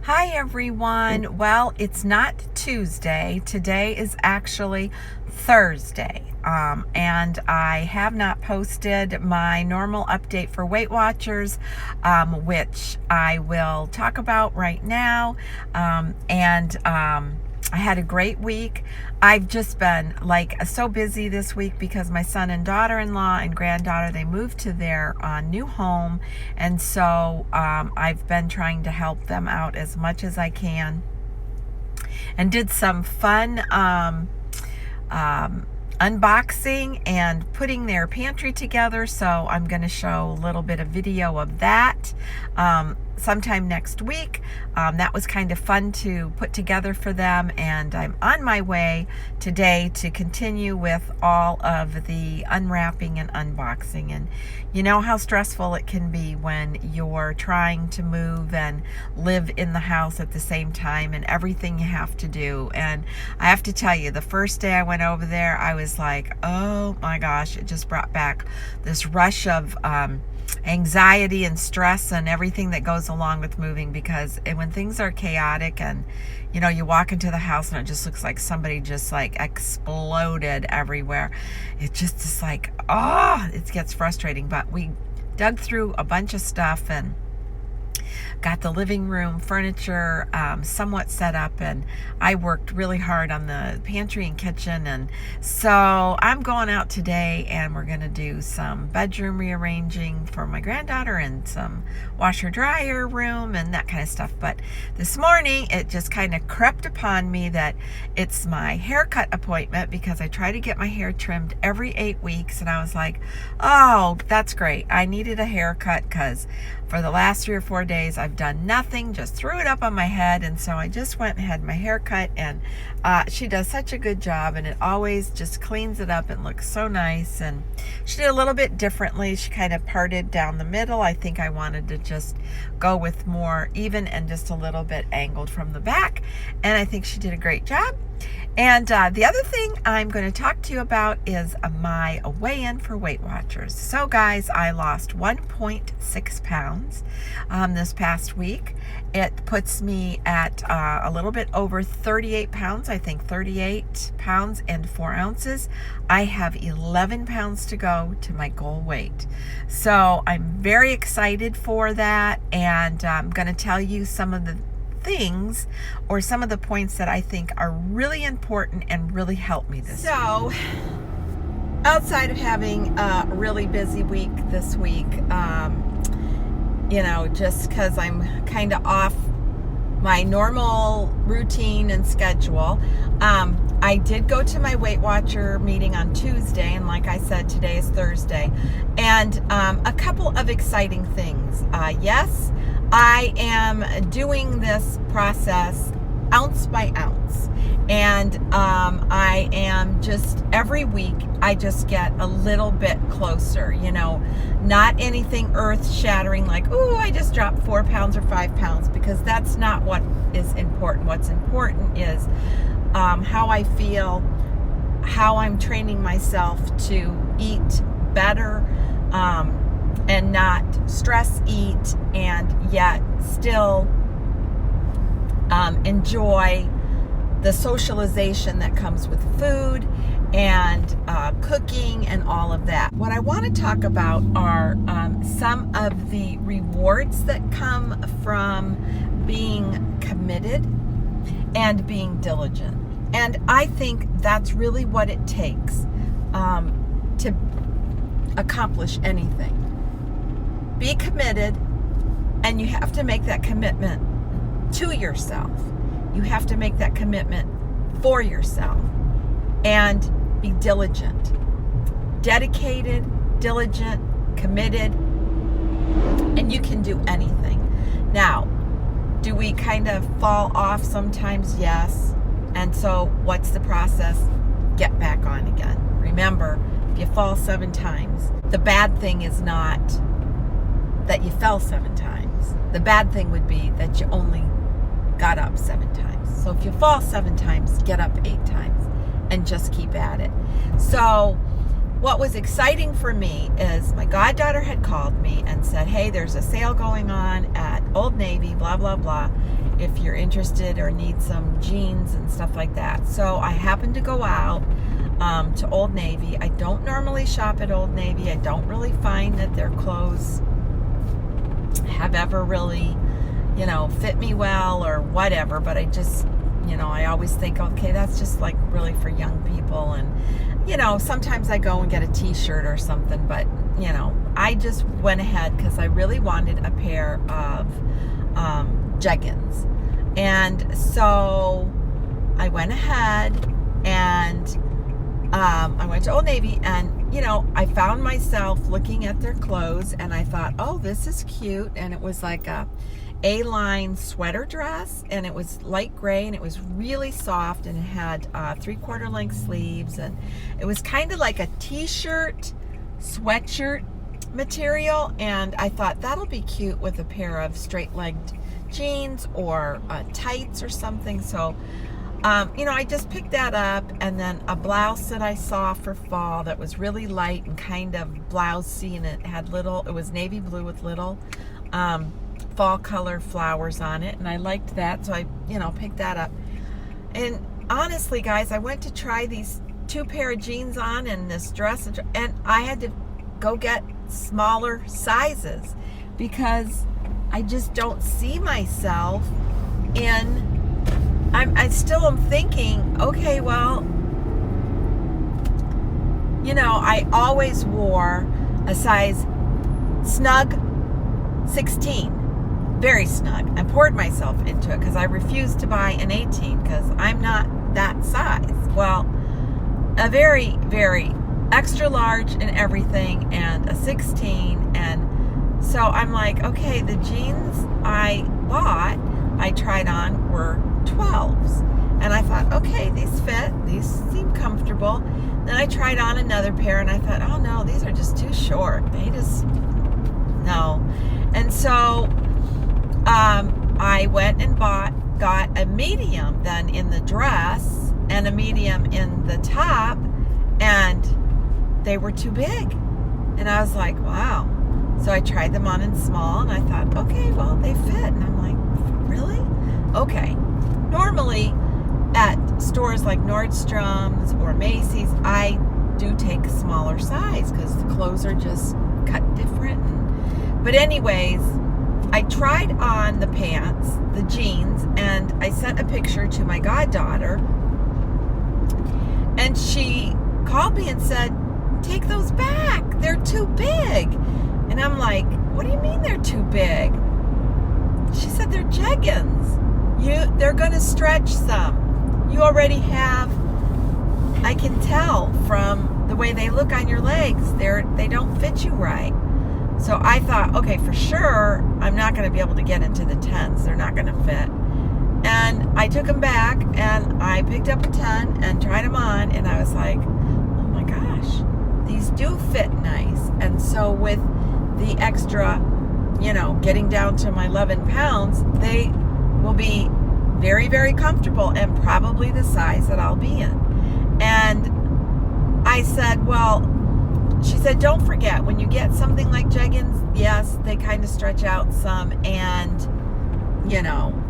Hi everyone. Well, it's not Tuesday. Today is actually Thursday. And I have not posted my normal update for Weight Watchers, which I will talk about right now. I had a great week. I've just been so busy this week because my son and daughter-in-law and granddaughter, they moved to their new home. And so I've been trying to help them out as much as I can and did some fun unboxing and putting their pantry together. So I'm going to show a little bit of video of that sometime next week. That was kind of fun to put together for them, and I'm on my way today to continue with all of the unwrapping and unboxing. And you know how stressful it can be when you're trying to move and live in the house at the same time, and everything you have to do. And I have to tell you, the first day I went over there, I was like, oh my gosh, it just brought back this rush of anxiety and stress and everything that goes along with moving, because when things are chaotic and you walk into the house and it just looks like somebody just exploded everywhere, it just is it gets frustrating. But we dug through a bunch of stuff and got the living room furniture somewhat set up, and I worked really hard on the pantry and kitchen. And so I'm going out today and we're going to do some bedroom rearranging for my granddaughter and some washer dryer room and that kind of stuff. But this morning it just kind of crept upon me that it's my haircut appointment, because I try to get my hair trimmed every 8 weeks, and I was like, oh, that's great. I needed a haircut because for the last 3 or 4 days I've done nothing, just threw it up on my head. And so I just went and had my hair cut, and she does such a good job, and it always just cleans it up and looks so nice. And she did a little bit differently. She kind of parted down the middle. I think I wanted to just go with more even and just a little bit angled from the back, and I think she did a great job. And the other thing I'm going to talk to you about is my weigh-in for Weight Watchers. So guys, I lost 1.6 pounds this past week. It puts me at a little bit over 38 pounds, I think 38 pounds and 4 ounces. I have 11 pounds to go to my goal weight. So I'm very excited for that, and I'm going to tell you some of the things or some of the points that I think are really important and really help me this week. So outside of having a really busy week this week, just because I'm kind of off my normal routine and schedule, I did go to my Weight Watcher meeting on Tuesday, and like I said, today is Thursday, and a couple of exciting things. Yes, I am doing this process ounce by ounce, and I am just, every week I just get a little bit closer, not anything earth shattering like, ooh, I just dropped 4 pounds or 5 pounds, because that's not what is important. What's important is how I feel, how I'm training myself to eat better, and not stress eat, and yet still enjoy the socialization that comes with food and cooking and all of that. What I want to talk about are some of the rewards that come from being committed and being diligent. And I think that's really what it takes to accomplish anything. Be committed, and you have to make that commitment to yourself. You have to make that commitment for yourself, and be diligent. Dedicated, diligent, committed, and you can do anything. Now, do we kind of fall off sometimes? Yes. And so what's the process? Get back on again. Remember, if you fall 7 times, the bad thing is not that you fell 7 times. The bad thing would be that you only got up 7 times. So if you fall 7 times, get up 8 times and just keep at it. So what was exciting for me is my goddaughter had called me and said, hey, there's a sale going on at Old Navy, blah, blah, blah. if you're interested or need some jeans and stuff like that. So I happened to go out to Old Navy. I don't normally shop at Old Navy. I don't really find that their clothes have ever really, fit me well or whatever, but I just, I always think, okay, that's just like really for young people. And, sometimes I go and get a t-shirt or something, but, I just went ahead because I really wanted a pair of jeggings. And so I went ahead and I went to Old Navy, and I found myself looking at their clothes, and I thought, oh, this is cute. And it was like a A-line sweater dress, and it was light gray, and it was really soft, and it had 3/4 length sleeves, and it was kind of like a t-shirt sweatshirt material. And I thought that'll be cute with a pair of straight-legged jeans or tights or something. So I just picked that up, and then a blouse that I saw for fall that was really light and kind of blousey, and it was navy blue with little fall color flowers on it, and I liked that, so I picked that up. And honestly, guys, I went to try these 2 pair of jeans on and this dress, and I had to go get smaller sizes because I just don't see myself in. I still am thinking, okay, well, I always wore a size snug 16, very snug. I poured myself into it because I refused to buy an 18 because I'm not that size. Well, a very, very extra large and everything, and a 16. And so I'm like, okay, the jeans I bought, I tried on were 12s, and I thought, okay, these fit, these seem comfortable. Then I tried on another pair, and I thought, oh no, these are just too short, they just, no. And so I went and got a medium then in the dress and a medium in the top, and they were too big. And I was like, wow. So I tried them on in small, and I thought, okay, well, they fit. And I'm like, really? Okay. Normally at stores like Nordstrom's or Macy's, I do take a smaller size because the clothes are just cut different. But anyways, I tried on the pants, the jeans, and I sent a picture to my goddaughter, and she called me and said, take those back, they're too big. And I'm like, what do you mean they're too big? She said, they're jeggings. They're going to stretch some. You already have, I can tell from the way they look on your legs, they don't fit you right. So I thought, okay, for sure, I'm not going to be able to get into the 10s. They're not going to fit. And I took them back, and I picked up a 10 and tried them on, and I was like, oh my gosh, these do fit nice. And so with the extra, getting down to my 11 pounds, they will be very, very comfortable and probably the size that I'll be in. And I said, well, she said, don't forget, when you get something like jeggings, yes, they kind of stretch out some, and,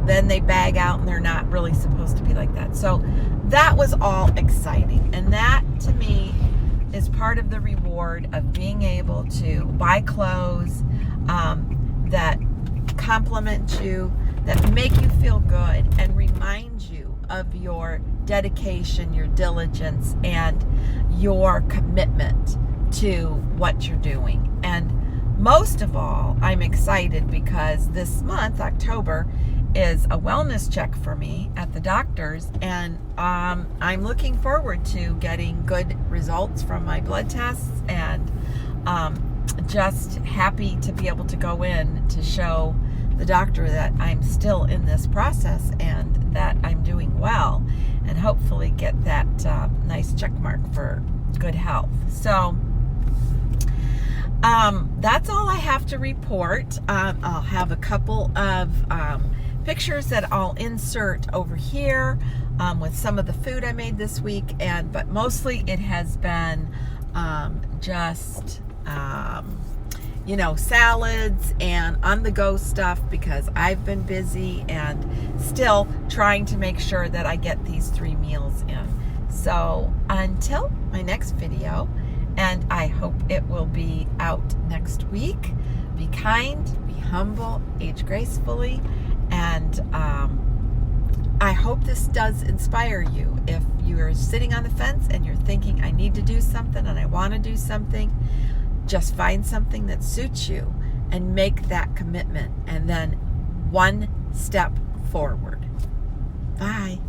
then they bag out, and they're not really supposed to be like that. So that was all exciting. And that, to me, is part of the reward of being able to buy clothes that compliment you, that make you feel good, and remind you of your dedication, your diligence, and your commitment to what you're doing. And most of all, I'm excited because this month, October, is a wellness check for me at the doctor's, and I'm looking forward to getting good results from my blood tests, and just happy to be able to go in to show the doctor that I'm still in this process and that I'm doing well, and hopefully get that nice check mark for good health. So that's all I have to report. I'll have a couple of pictures that I'll insert over here with some of the food I made this week, but mostly it has been just salads and on-the-go stuff because I've been busy and still trying to make sure that I get these 3 meals in. So until my next video, and I hope it will be out next week, be kind, be humble, age gracefully, and I hope this does inspire you. If you're sitting on the fence and you're thinking, I need to do something and I want to do something, just find something that suits you and make that commitment, and then one step forward. Bye.